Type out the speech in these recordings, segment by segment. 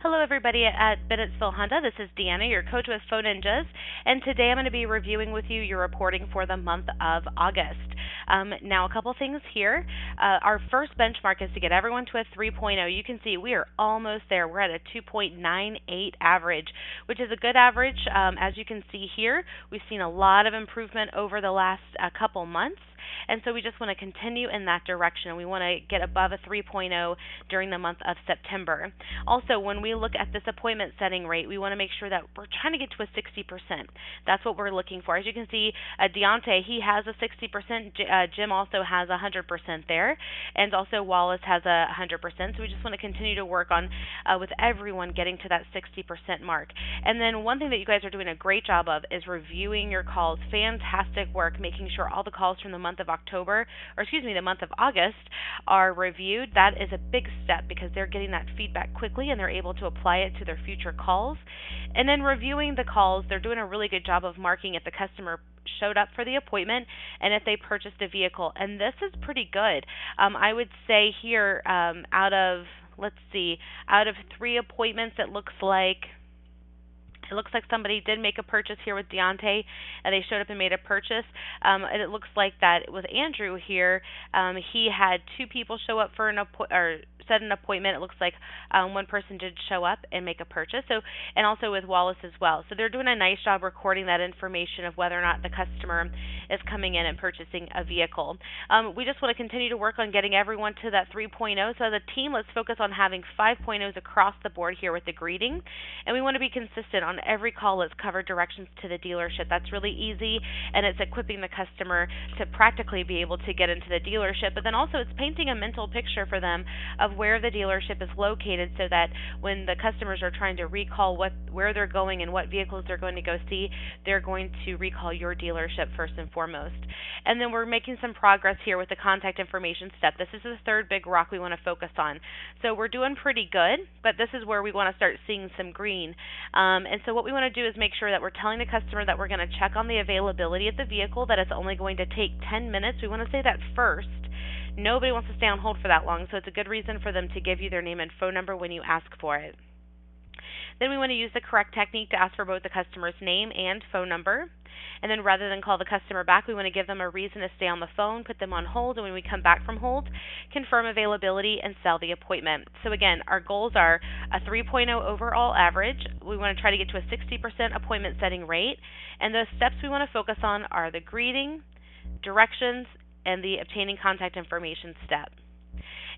Hello, everybody at Bennettsville Honda. This is Deanna, your coach with Phone Ninjas, and today I'm going to be reviewing with you your reporting for the month of August. Now, a couple things here. Our first benchmark is to get everyone to a 3.0. You can see we are almost there. We're at a 2.98 average, which is a good average. As you can see here, we've seen a lot of improvement over the last couple months. And so we just want to continue in that direction. We want to get above a 3.0 during the month of September. Also, when we look at this appointment setting rate, we want to make sure that we're trying to get to a 60%. That's what we're looking for. As you can see, Deontay, he has a 60%. Jim also has 100% there. And also Wallace has a 100%. So we just want to continue to work on with everyone getting to that 60% mark. And then one thing that you guys are doing a great job of is reviewing your calls. Fantastic work, making sure all the calls from the month of the month of August are reviewed. That is a big step because they're getting that feedback quickly and they're able to apply it to their future calls. And then reviewing the calls, they're doing a really good job of marking if the customer showed up for the appointment and if they purchased a vehicle. And this is pretty good. I would say here, out of 3 appointments, it looks like somebody did make a purchase here with Deontay. They showed up and made a purchase. And it looks like that with Andrew here, he had 2 people show up for set an appointment. It looks like one person did show up and make a purchase. And also with Wallace as well. So they're doing a nice job recording that information of whether or not the customer is coming in and purchasing a vehicle. We just want to continue to work on getting everyone to that 3.0. So as a team, let's focus on having 5.0s across the board here with the greeting. And we want to be consistent on every call. Let's cover directions to the dealership. That's really easy, and it's equipping the customer to practically be able to get into the dealership. But then also it's painting a mental picture for them of where the dealership is located so that when the customers are trying to recall where they're going and what vehicles they're going to go see, they're going to recall your dealership first and foremost. And then we're making some progress here with the contact information step. This is the third big rock we want to focus on. So we're doing pretty good, but this is where we want to start seeing some green. And so what we want to do is make sure that we're telling the customer that we're going to check on the availability of the vehicle, that it's only going to take 10 minutes. We want to say that first. Nobody wants to stay on hold for that long, so it's a good reason for them to give you their name and phone number when you ask for it. Then we want to use the correct technique to ask for both the customer's name and phone number. And then rather than call the customer back, we want to give them a reason to stay on the phone, put them on hold, and when we come back from hold, confirm availability and sell the appointment. So again, our goals are a 3.0 overall average. We want to try to get to a 60% appointment setting rate. And the steps we want to focus on are the greeting, directions, and the obtaining contact information step.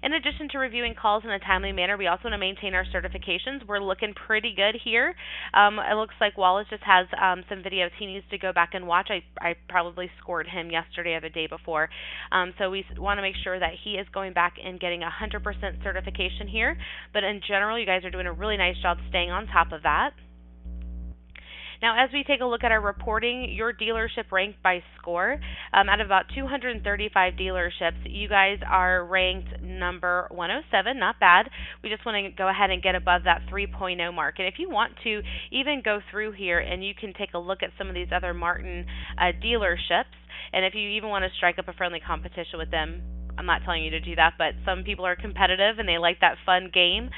In addition to reviewing calls in a timely manner, we also want to maintain our certifications. We're looking pretty good here. It looks like Wallace just has some videos he needs to go back and watch. I probably scored him yesterday or the day before. So we want to make sure that he is going back and getting 100% certification here. But in general, you guys are doing a really nice job staying on top of that. Now, as we take a look at our reporting, your dealership ranked by score, out of about 235 dealerships, you guys are ranked number 107, not bad. We just want to go ahead and get above that 3.0 mark. And if you want to even go through here and you can take a look at some of these other Martin dealerships, and if you even want to strike up a friendly competition with them, I'm not telling you to do that, but some people are competitive and they like that fun game.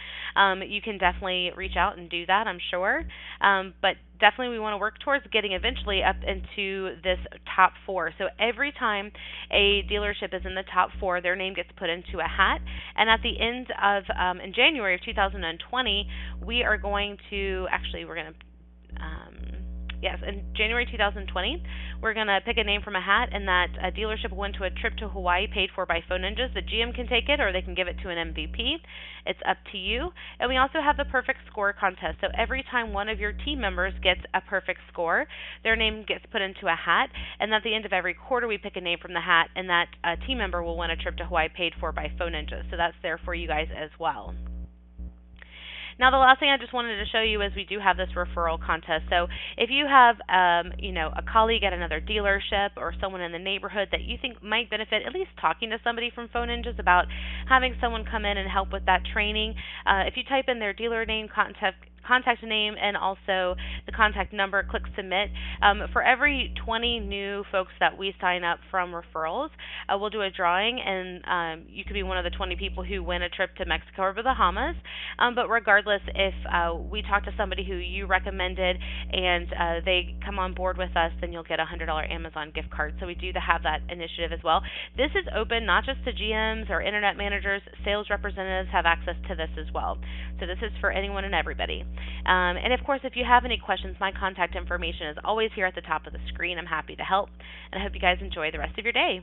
You can definitely reach out and do that, I'm sure. But definitely we want to work towards getting eventually up into this top 4. So every time a dealership is in the top 4, their name gets put into a hat. And at the end of, in January of 2020, we are going to, yes, in January 2020, we're going to pick a name from a hat, and that dealership will win to a trip to Hawaii paid for by Phone Ninjas. The GM can take it, or they can give it to an MVP. It's up to you. And we also have the perfect score contest. So every time one of your team members gets a perfect score, their name gets put into a hat. And at the end of every quarter, we pick a name from the hat, and that team member will win a trip to Hawaii paid for by Phone Ninjas. So that's there for you guys as well. Now, the last thing I just wanted to show you is we do have this referral contest. So if you have, a colleague at another dealership or someone in the neighborhood that you think might benefit at least talking to somebody from Phone Ninjas about having someone come in and help with that training, if you type in their dealer name, contact name, and also the contact number, click submit. For every 20 new folks that we sign up from referrals, we'll do a drawing, and you could be one of the 20 people who win a trip to Mexico or Bahamas. But regardless, if we talk to somebody who you recommended and they come on board with us, then you'll get a $100 Amazon gift card. So we do have that initiative as well. This is open not just to GMs or internet managers. Sales representatives have access to this as well. So this is for anyone and everybody. And of course, if you have any questions, my contact information is always here at the top of the screen. I'm happy to help, and I hope you guys enjoy the rest of your day.